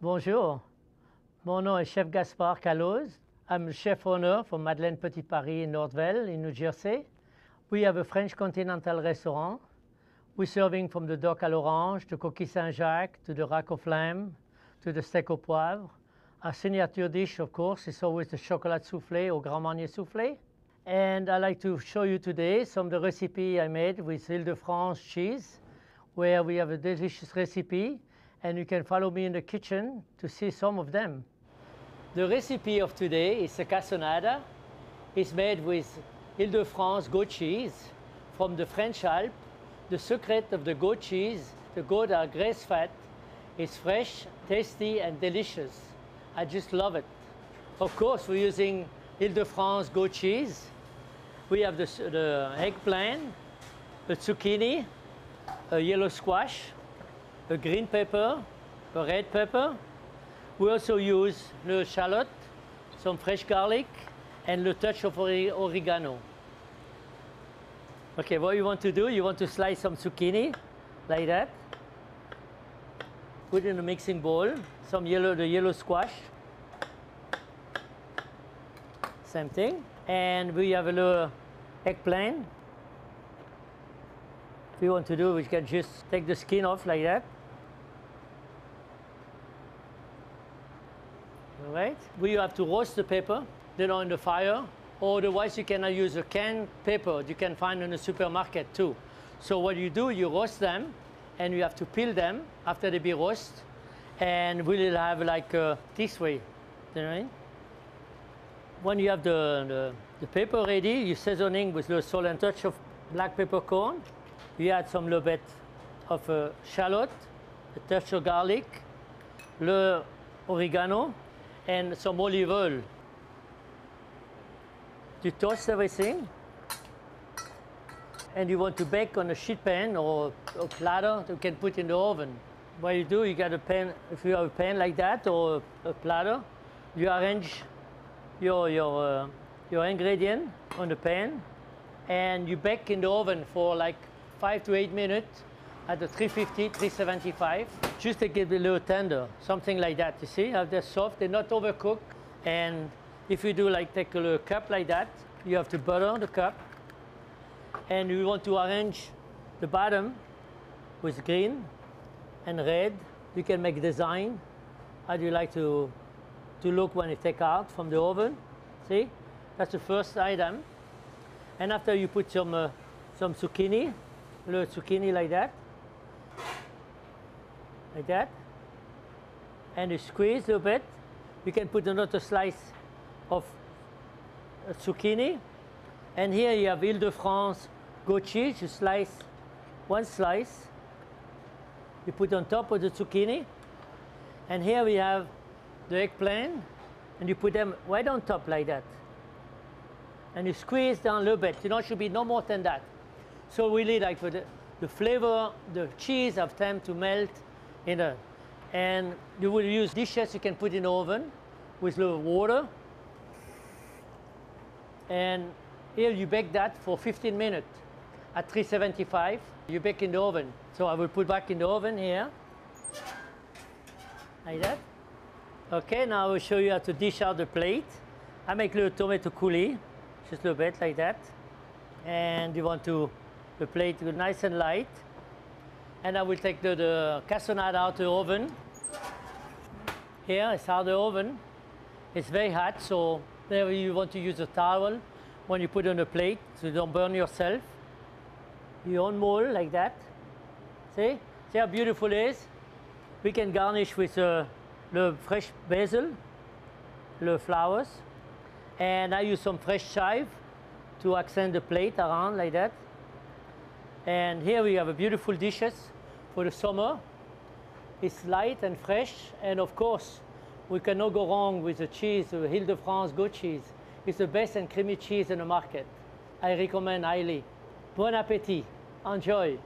Bonjour, mon nom est Chef Gaspard Coulis. I'm chef owner for Madeleine Petit Paris in Northville in New Jersey. We have a French continental restaurant. We're serving from the dock à l'orange to coquille Saint-Jacques to the rack of lamb to the steak au poivre. Our signature dish, of course, is always the chocolat soufflé or Grand Marnier soufflé. And I'd like to show you today some of the recipe I made with Ile de France cheese, where we have a delicious recipe, and you can follow me in the kitchen to see some of them. The recipe of today is a cassonada. It's made with Ile de France goat cheese from the French Alps. The secret of the goat cheese, the goat are grass-fed, is fresh, tasty, and delicious. I just love it. Of course, we're using Ile de France goat cheese. We have the eggplant, the zucchini, a yellow squash, a green pepper, a red pepper. We also use the shallot, some fresh garlic, and a touch of oregano. Okay, what you want to do, you want to slice some zucchini, like that. Put in a mixing bowl, the yellow squash. Same thing. And we have a little eggplant. If you want to do, we can just take the skin off like that. All right. We have to roast the pepper, then on the fire. Or otherwise, you cannot use a canned pepper you can find in the supermarket too. So what you do, you roast them, and you have to peel them after they be roasted, and we'll have like this way. You know what I mean? When you have the pepper ready, you're seasoning with a salt and touch of black peppercorn. You add some little bit of shallot, a touch of garlic, the oregano, and some olive oil. You toast everything, and you want to bake on a sheet pan or a platter you can put in the oven. What you do, you got a pan, if you have a pan like that or a platter, you arrange your ingredient on the pan, and you bake in the oven for like 5 to 8 minutes at the 350, 375, just to get it a little tender, something like that, you see, how they're soft, they're not overcooked. And if you do like take a little cup like that, you have to butter the cup, and you want to arrange the bottom with green and red. You can make design. How do you like to look when you take out from the oven? See, that's the first item. And after you put some zucchini, a little zucchini like that, and you squeeze a little bit. You can put another slice of zucchini, and here you have Ile de France goat cheese. You slice one slice, you put on top of the zucchini, and here we have the eggplant, and you put them right on top like that, and you squeeze down a little bit. You know, it should be no more than that. So really, like for the flavor, the cheese have time to melt in it. And you will use dishes you can put in the oven with a little water. And here you bake that for 15 minutes at 375. You bake in the oven. So I will put back in the oven here, like that. Okay, now I will show you how to dish out the plate. I make a little tomato coulis, just a little bit like that. And you want the plate nice and light. And I will take the cassonade out of the oven. Here is out of the oven. It's very hot, so there you want to use a towel when you put it on the plate so you don't burn yourself. You unmold like that. See how beautiful it is? We can garnish with the fresh basil, the flowers. And I use some fresh chive to accent the plate around like that. And here we have a beautiful dishes for the summer. It's light and fresh, and of course, we cannot go wrong with the cheese, the Ile de France goat cheese. It's the best and creamy cheese in the market. I recommend highly. Bon appétit. Enjoy.